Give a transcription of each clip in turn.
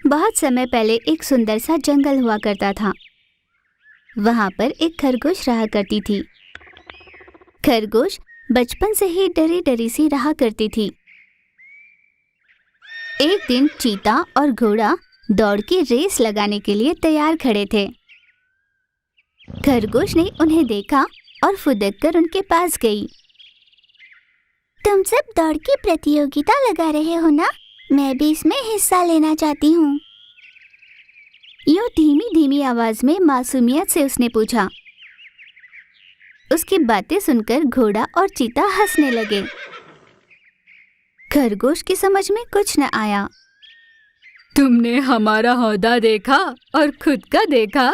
बहुत समय पहले एक सुंदर सा जंगल हुआ करता था। वहां पर एक खरगोश रहा करती थी। खरगोश बचपन से ही डरी डरी सी रहा करती थी। एक दिन चीता और घोड़ा दौड़ की रेस लगाने के लिए तैयार खड़े थे। खरगोश ने उन्हें देखा और फुदक कर उनके पास गई। तुम सब दौड़ की प्रतियोगिता लगा रहे हो ना? मैं भी इसमें हिस्सा लेना चाहती हूँ। यूं धीमी धीमी आवाज में मासूमियत से उसने पूछा। उसकी बातें सुनकर घोड़ा और चीता हंसने लगे। खरगोश की समझ में कुछ न आया। तुमने हमारा हौदा देखा और खुद का देखा?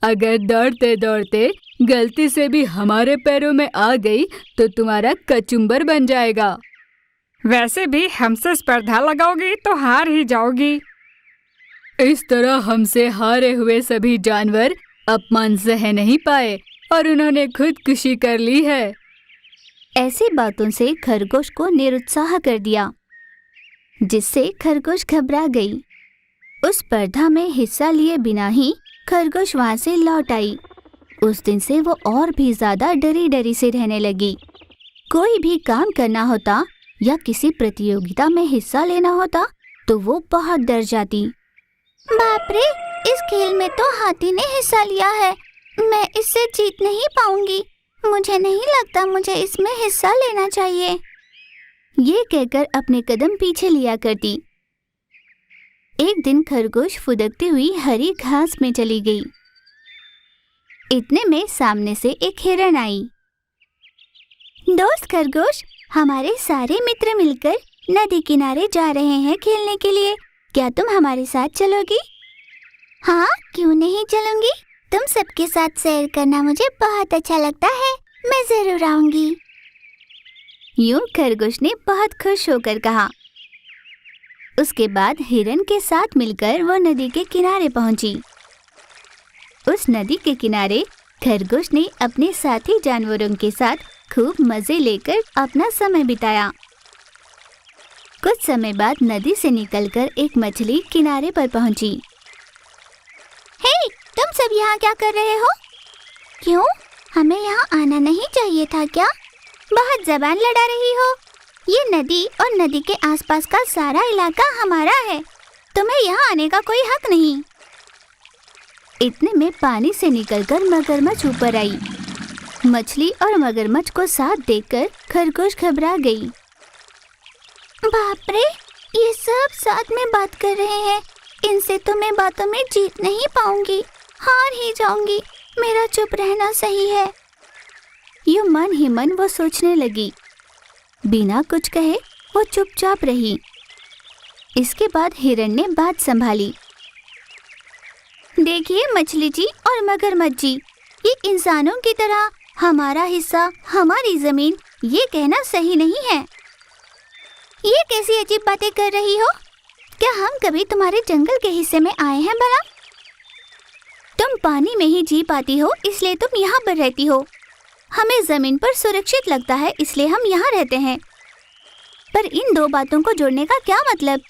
अगर दौड़ते दौड़ते गलती से भी हमारे पैरों में आ गई तो तुम्हारा कचुम्बर बन जाएगा। वैसे भी हमसे स्पर्धा लगाओगी तो हार ही जाओगी। इस तरह हमसे हारे हुए सभी जानवर अपमान सह नहीं पाए और उन्होंने खुदकुशी कर ली है। ऐसी बातों से खरगोश को निरुत्साह कर दिया, जिससे खरगोश घबरा गई। उस स्पर्धा में हिस्सा लिए बिना ही खरगोश वहां से लौट आई। उस दिन से वो और भी ज्यादा डरी डरी से रहने लगी। कोई भी काम करना होता या किसी प्रतियोगिता में हिस्सा लेना होता तो वो बहुत डर जाती। बाप रे, इस खेल में तो हाथी ने हिस्सा लिया है। मैं इससे जीत नहीं पाऊंगी। मुझे नहीं लगता मुझे इसमें हिस्सा लेना चाहिए। ये कहकर अपने कदम पीछे लिया करती। एक दिन खरगोश फुदकती हुई हरी घास में चली गई। इतने में सामने से एक हिरण आई। दोस्त खरगोश, हमारे सारे मित्र मिलकर नदी किनारे जा रहे हैं खेलने के लिए। क्या तुम हमारे साथ चलोगी? हाँ, क्यों नहीं चलूंगी। तुम सबके साथ सैर करना मुझे बहुत अच्छा लगता है। मैं जरूर आऊंगी। यूं खरगोश ने बहुत खुश होकर कहा। उसके बाद हिरण के साथ मिलकर वो नदी के किनारे पहुंची। उस नदी के किनारे खरगोश ने अपने साथी जानवरों के साथ खूब मजे लेकर अपना समय बिताया। कुछ समय बाद नदी से निकलकर एक मछली किनारे पर पहुंची। हे, तुम सब यहाँ क्या कर रहे हो? क्यों? हमें यहाँ आना नहीं चाहिए था क्या? बहुत जबान लड़ा रही हो। ये नदी और नदी के आसपास का सारा इलाका हमारा है। तुम्हें यहाँ आने का कोई हक नहीं। इतने में पानी से निकलकर मगरमच्छ ऊपर आई। मछली और मगरमच्छ को साथ देखकर खरगोश घबरा गई। बाप रे, ये सब साथ में बात कर रहे हैं। इनसे तो मैं बातों में जीत नहीं पाऊंगी। हार ही जाऊंगी। मेरा चुप रहना सही है। यूं मन ही मन वो सोचने लगी। बिना कुछ कहे वो चुपचाप रही। इसके बाद हिरण ने बात संभाली। देखिए मछली जी और मगरमच्छ जी, ये इंसानों की तरह हमारा हिस्सा, हमारी जमीन, ये कहना सही नहीं है। ये कैसी अजीब बातें कर रही हो? क्या हम कभी तुम्हारे जंगल के हिस्से में आए हैं भला? तुम पानी में ही जी पाती हो, इसलिए तुम यहाँ पर रहती हो। हमें जमीन पर सुरक्षित लगता है, इसलिए हम यहाँ रहते हैं। पर इन दो बातों को जोड़ने का क्या मतलब?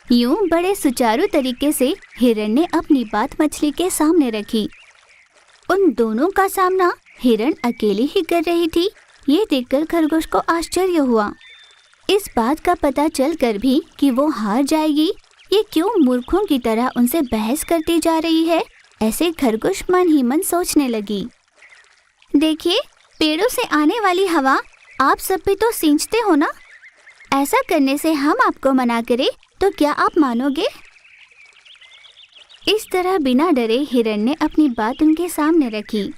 यूं बड़े सुचारू तरीके से हिरण ने अपनी बात मछली के सामने रखी। उन दोनों का सामना हिरण अकेली ही कर रही थी। ये देखकर खरगोश को आश्चर्य हुआ। इस बात का पता चलकर भी कि वो हार जाएगी, ये क्यों मूर्खों की तरह उनसे बहस करती जा रही है, ऐसे खरगोश मन ही मन सोचने लगी। देखिए, पेड़ों से आने वाली हवा आप सब भी तो सींचते हो ना? ऐसा करने से हम आपको मना करें तो क्या आप मानोगे? इस तरह बिना डरे हिरण ने अपनी बात उनके सामने रखी।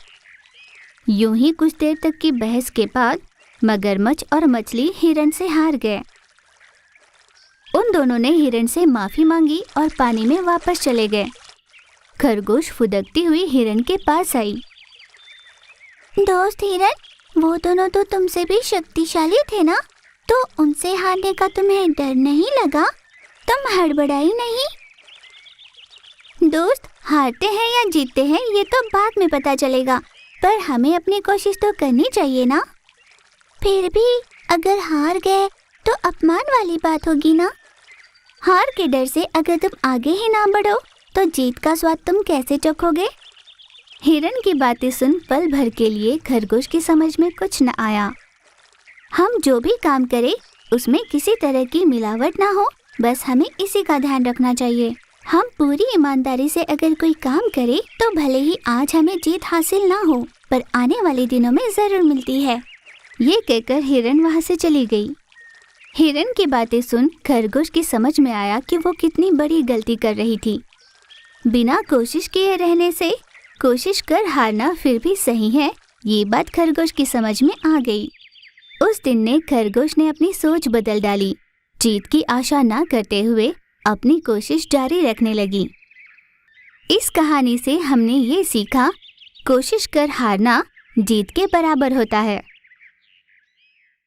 यूं ही कुछ देर तक की बहस के बाद मगरमच्छ और मछली हिरण से हार गए। उन दोनों ने हिरण से माफी मांगी और पानी में वापस चले गए। खरगोश फुदकती हुई हिरण के पास आई। दोस्त हिरण, वो दोनों तो तुमसे भी शक्तिशाली थे ना? तो उनसे हारने का तुम्हें डर नहीं लगा? तुम हड़बड़ाई नहीं? दोस्त, हारते हैं या जीतते हैं ये तो बाद में पता चलेगा, पर हमें अपनी कोशिश तो करनी चाहिए ना। फिर भी अगर हार गए तो अपमान वाली बात होगी ना। हार के डर से अगर तुम आगे ही ना बढ़ो तो जीत का स्वाद तुम कैसे चखोगे? हिरन की बातें सुन पल भर के लिए खरगोश की समझ में कुछ न आया। हम जो भी काम करें उसमें किसी तरह की मिलावट ना हो, बस हमें इसी का ध्यान रखना चाहिए। हम पूरी ईमानदारी से अगर कोई काम करे तो भले ही आज हमें जीत हासिल ना हो, पर आने वाले दिनों में जरूर मिलती है। ये कहकर हिरन वहाँ से चली गई। हिरन की बातें सुन खरगोश की समझ में आया कि वो कितनी बड़ी गलती कर रही थी। बिना कोशिश किए रहने से कोशिश कर हारना फिर भी सही है, ये बात खरगोश की समझ में आ गई। उस दिन ने खरगोश ने अपनी सोच बदल डाली। जीत की आशा ना करते हुए अपनी कोशिश जारी रखने लगी। इस कहानी से हमने ये सीखा, कोशिश कर हारना जीत के बराबर होता है।